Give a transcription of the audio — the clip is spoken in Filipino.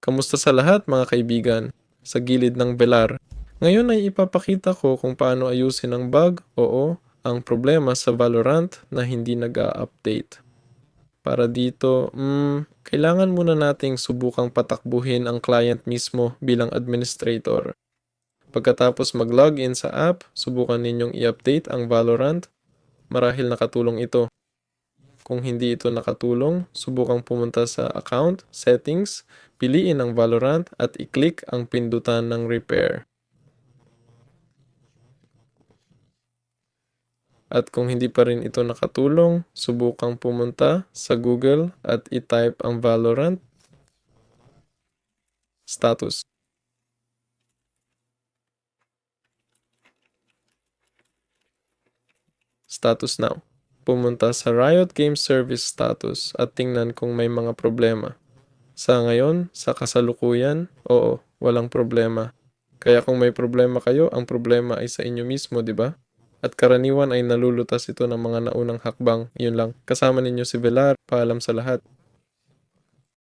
Kamusta sa lahat mga kaibigan? Sa gilid ng belar. Ngayon ay ipapakita ko kung paano ayusin ang bug, ang problema sa Valorant na hindi nag-a-update. Para dito, kailangan muna nating subukang patakbuhin ang client mismo bilang administrator. Pagkatapos mag-login sa app, subukan ninyong i-update ang Valorant. Marahil nakatulong ito. Kung hindi ito nakatulong, subukang pumunta sa Account, Settings, piliin ang Valorant at i-click ang pindutan ng Repair. At kung hindi pa rin ito nakatulong, subukang pumunta sa Google at i-type ang Valorant status. Status now. Pumunta sa Riot Games Service status at tingnan kung may mga problema. Sa ngayon, sa kasalukuyan, walang problema. Kaya kung may problema kayo, ang problema ay sa inyo mismo, di ba? At karaniwan ay nalulutas ito ng mga naunang hakbang. Yun lang. Kasama ninyo si Velar. Paalam sa lahat.